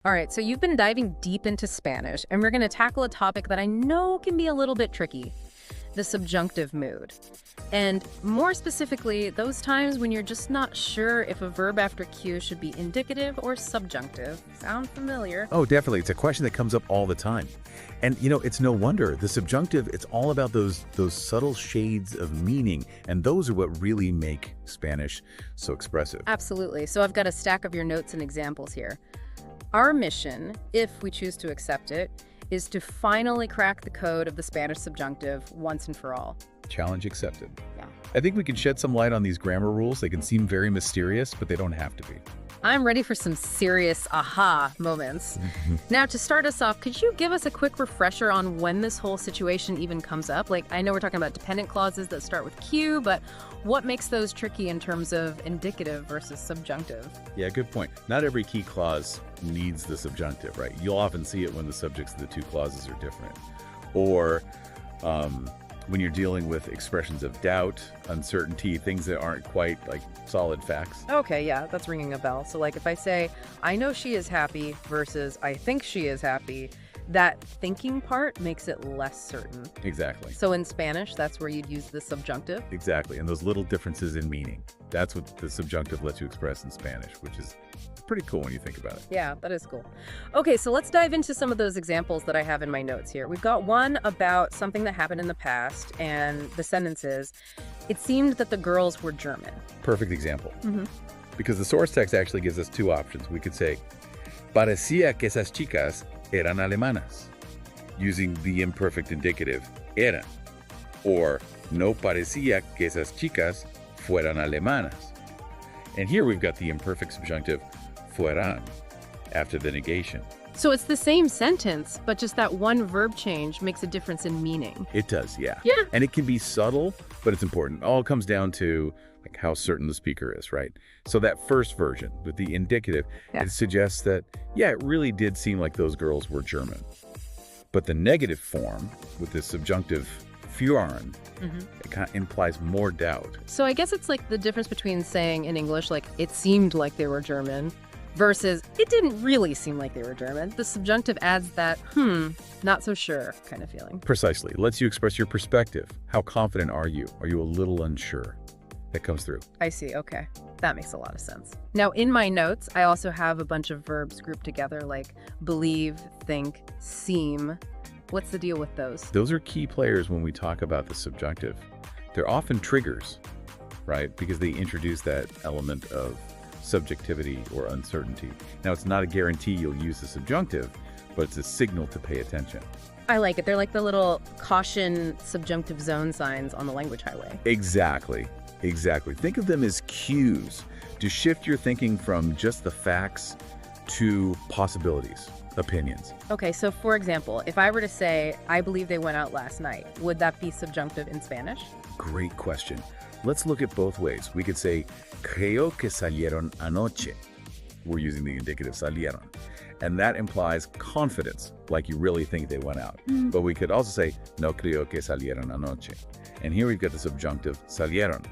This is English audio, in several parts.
All right, so you've been diving deep into Spanish, and we're going to tackle a topic that I know can be a little bit tricky, the subjunctive mood. And more specifically, those times when you're just not sure if a verb after Q should be indicative or subjunctive. Sound familiar? Oh, definitely. It's a question that comes up all the time. And, it's no wonder. The subjunctive, it's all about those subtle shades of meaning, and those are what really make Spanish so expressive. Absolutely. So I've got a stack of your notes and examples here. Our mission, if we choose to accept it, is to finally crack the code of the Spanish subjunctive once and for all. Challenge accepted. Yeah. I think we can shed some light on these grammar rules. They can seem very mysterious, but they don't have to be. I'm ready for some serious aha moments. Now, to start us off, could you give us a quick refresher on when this whole situation even comes up? Like, I know we're talking about dependent clauses that start with Q, but what makes those tricky in terms of indicative versus subjunctive? Yeah, good point. Not every key clause needs the subjunctive, right? You'll often see it when the subjects of the two clauses are different. Or when you're dealing with expressions of doubt, uncertainty, things that aren't quite like solid facts. Okay, yeah, that's ringing a bell. So like if I say, I know she is happy versus I think she is happy, that thinking part makes it less certain. Exactly. So in Spanish, that's where you'd use the subjunctive? Exactly. And those little differences in meaning. That's what the subjunctive lets you express in Spanish, which is pretty cool when you think about it. Yeah, that is cool. Okay, so let's dive into some of those examples that I have in my notes here. We've got one about something that happened in the past, and the sentence is, it seemed that the girls were German. Perfect example. Because the source text actually gives us two options. We could say, Parecía que esas chicas eran alemanas, using the imperfect indicative eran. Or, no parecía que esas chicas fueran alemanas. And here we've got the imperfect subjunctive fueran after the negation. So it's the same sentence, but just that one verb change makes a difference in meaning. It does, yeah. Yeah. And it can be subtle, but it's important. All comes down to like how certain the speaker is, right? So that first version with the indicative, it suggests that, yeah, it really did seem like those girls were German. But the negative form with the subjunctive fueran, it kind of implies more doubt. So I guess it's like the difference between saying in English, like, it seemed like they were German, versus it didn't really seem like they were German. The subjunctive adds that, not so sure kind of feeling. Precisely. Lets you express your perspective. How confident are you? Are you a little unsure? That comes through. I see. Okay. That makes a lot of sense. Now, in my notes, I also have a bunch of verbs grouped together like believe, think, seem. What's the deal with those? Those are key players when we talk about the subjunctive. They're often triggers, right? Because they introduce that element of subjectivity or uncertainty. Now, it's not a guarantee you'll use the subjunctive, but it's a signal to pay attention. I like it. They're like the little caution subjunctive zone signs on the language highway. Exactly. Exactly. Think of them as cues to shift your thinking from just the facts to possibilities, opinions. Okay, so for example, if I were to say, I believe they went out last night, would that be subjunctive in Spanish? Great question. Let's look at both ways. We could say, Creo que salieron anoche. We're using the indicative salieron. And that implies confidence, like you really think they went out. But we could also say, no creo que salieron anoche. And here we've got the subjunctive salieron,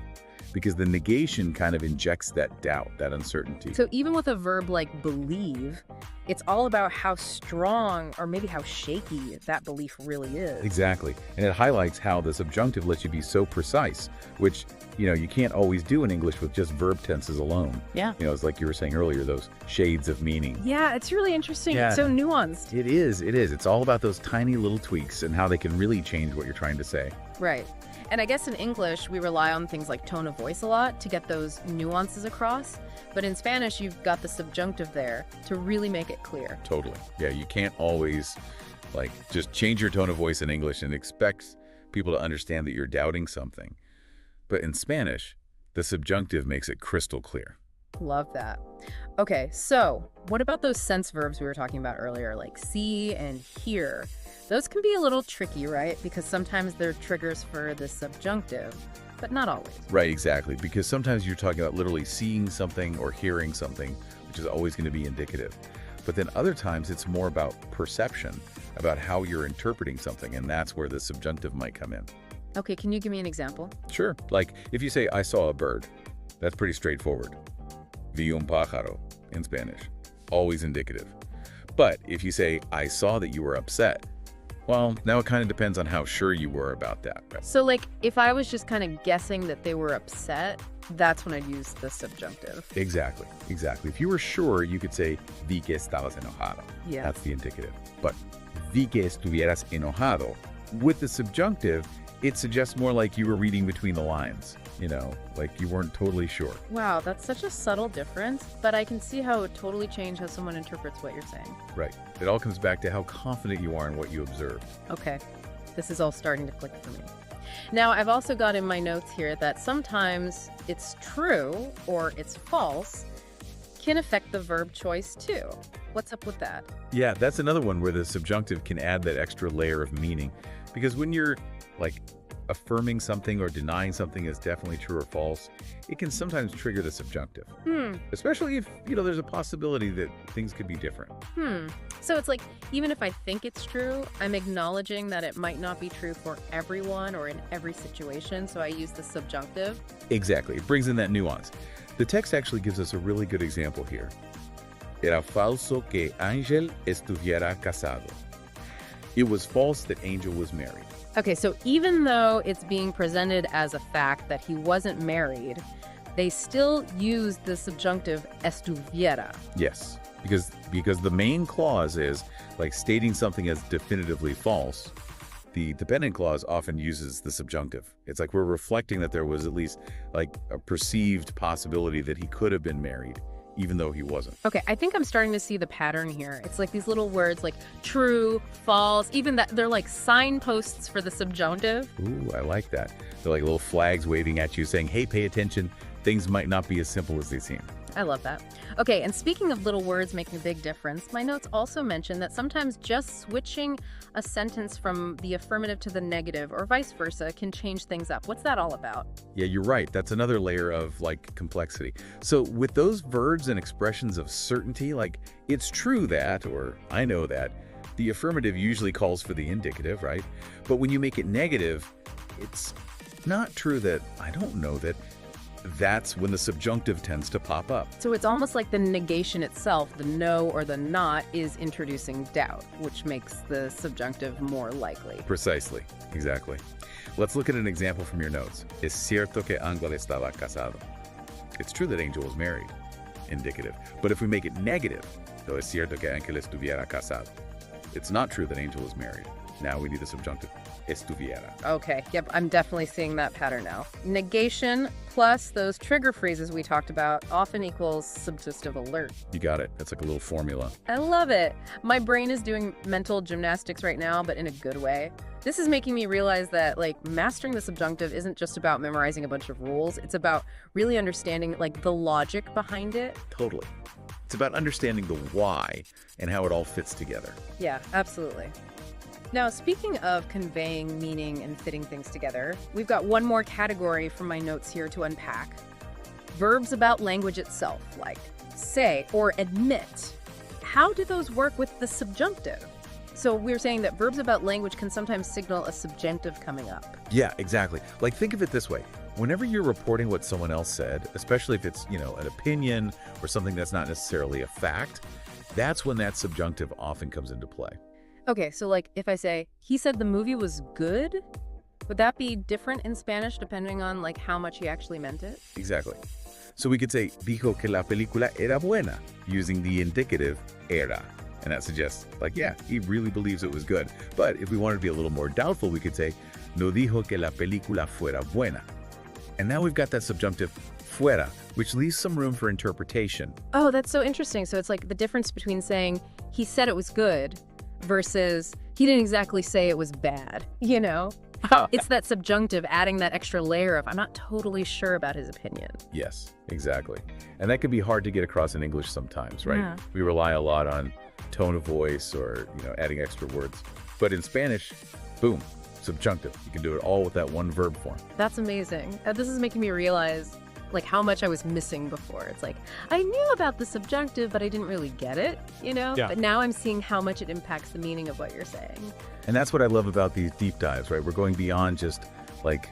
because the negation kind of injects that doubt, that uncertainty. So even with a verb like believe, it's all about how strong or maybe how shaky that belief really is. Exactly. And it highlights how the subjunctive lets you be so precise, which, you can't always do in English with just verb tenses alone. Yeah. It's like you were saying earlier, those shades of meaning. Yeah, it's really interesting. Yeah. It's so nuanced. It is. It's all about those tiny little tweaks and how they can really change what you're trying to say. Right. And I guess in English, we rely on things like tone of voice a lot to get those nuances across. But in Spanish, you've got the subjunctive there to really make it clear. Totally. Yeah, you can't always just change your tone of voice in English and expect people to understand that you're doubting something. But in Spanish, the subjunctive makes it crystal clear. Love that. Okay, so what about those sense verbs we were talking about earlier, like see and hear? Those can be a little tricky, right? Because sometimes they're triggers for the subjunctive, but not always. Right, exactly. Because sometimes you're talking about literally seeing something or hearing something, which is always going to be indicative. But then other times it's more about perception, about how you're interpreting something, and that's where the subjunctive might come in. Okay, can you give me an example? Sure. Like if you say, I saw a bird, that's pretty straightforward. Vi un pájaro in Spanish. Always indicative. But if you say, I saw that you were upset, well, now it kind of depends on how sure you were about that. Right? So, like, if I was just kind of guessing that they were upset, that's when I'd use the subjunctive. Exactly. If you were sure, you could say, vi que estabas enojado. Yeah. That's the indicative. But vi que estuvieras enojado, with the subjunctive, it suggests more like you were reading between the lines. Like you weren't totally sure. Wow, that's such a subtle difference, but I can see how it would totally change how someone interprets what you're saying. Right. It all comes back to how confident you are in what you observed. Okay, this is all starting to click for me. Now, I've also got in my notes here that sometimes it's true or it's false can affect the verb choice too. What's up with that? Yeah, that's another one where the subjunctive can add that extra layer of meaning. Because when you're like affirming something or denying something as definitely true or false, it can sometimes trigger the subjunctive. Especially if, there's a possibility that things could be different. So it's like, even if I think it's true, I'm acknowledging that it might not be true for everyone or in every situation, so I use the subjunctive. Exactly. It brings in that nuance. The text actually gives us a really good example here. Era falso que Ángel estuviera casado. It was false that Angel was married. Okay, so even though it's being presented as a fact that he wasn't married, they still use the subjunctive estuviera. Yes, because the main clause is like stating something as definitively false. The dependent clause often uses the subjunctive. It's like we're reflecting that there was at least like a perceived possibility that he could have been married, even though he wasn't. Okay, I think I'm starting to see the pattern here. It's like these little words like true, false, even that they're like signposts for the subjunctive. Ooh, I like that. They're like little flags waving at you saying, hey, pay attention. Things might not be as simple as they seem. I love that. Okay, and speaking of little words making a big difference, my notes also mention that sometimes just switching a sentence from the affirmative to the negative or vice versa can change things up. What's that all about? Yeah, you're right. That's another layer of like complexity. So with those verbs and expressions of certainty, like it's true that, or I know that, the affirmative usually calls for the indicative, right? But when you make it negative, it's not true that, I don't know that. That's when the subjunctive tends to pop up. So it's almost like the negation itself, the no or the not, is introducing doubt, which makes the subjunctive more likely. Precisely. Exactly. Let's look at an example from your notes. Es cierto que Ángel estaba casado. It's true that Angel was married. Indicative. But if we make it negative, though es cierto que Ángel estuviera casado. It's not true that Angel was married. Now we need the subjunctive. Estuviera. Okay, yep, I'm definitely seeing that pattern now. Negation plus those trigger phrases we talked about often equals subjunctive alert. You got it. That's like a little formula. I love it. My brain is doing mental gymnastics right now, but in a good way. This is making me realize that, like, mastering the subjunctive isn't just about memorizing a bunch of rules. It's about really understanding, like, the logic behind it. Totally. It's about understanding the why and how it all fits together. Yeah, absolutely. Now, speaking of conveying meaning and fitting things together, we've got one more category from my notes here to unpack. Verbs about language itself, like say or admit. How do those work with the subjunctive? So we're saying that verbs about language can sometimes signal a subjunctive coming up. Yeah, exactly. Like, think of it this way. Whenever you're reporting what someone else said, especially if it's, an opinion or something that's not necessarily a fact, that's when that subjunctive often comes into play. Okay, so like if I say, he said the movie was good, would that be different in Spanish depending on like how much he actually meant it? Exactly. So we could say, dijo que la película era buena, using the indicative era. And that suggests, like, yeah, he really believes it was good. But if we wanted to be a little more doubtful, we could say, no dijo que la película fuera buena. And now we've got that subjunctive fuera, which leaves some room for interpretation. Oh, that's so interesting. So it's like the difference between saying he said it was good versus he didn't exactly say it was bad, It's that subjunctive adding that extra layer of I'm not totally sure about his opinion. Yes, exactly. And that can be hard to get across in English sometimes, right? Yeah. We rely a lot on tone of voice or, adding extra words. But in Spanish, boom, subjunctive. You can do it all with that one verb form. That's amazing. This is making me realize like how much I was missing before. It's like, I knew about the subjunctive, but I didn't really get it, Yeah. But now I'm seeing how much it impacts the meaning of what you're saying. And that's what I love about these deep dives, right? We're going beyond just like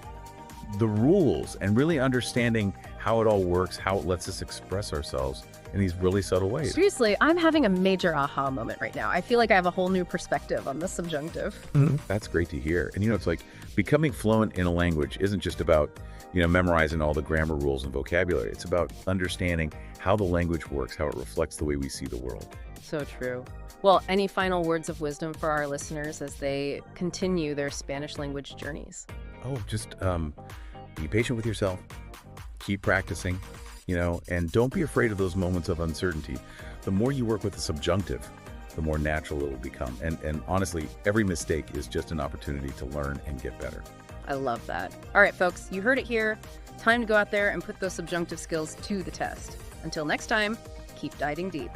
the rules and really understanding how it all works, how it lets us express ourselves in these really subtle ways. Seriously, I'm having a major aha moment right now. I feel like I have a whole new perspective on the subjunctive. That's great to hear. And it's like becoming fluent in a language isn't just about, memorizing all the grammar rules and vocabulary. It's about understanding how the language works, how it reflects the way we see the world. So true. Well, any final words of wisdom for our listeners as they continue their Spanish language journeys? Oh, just be patient with yourself. Keep practicing, and don't be afraid of those moments of uncertainty. The more you work with the subjunctive, the more natural it will become. And honestly, every mistake is just an opportunity to learn and get better. I love that. All right, folks, you heard it here. Time to go out there and put those subjunctive skills to the test. Until next time, keep diving deep.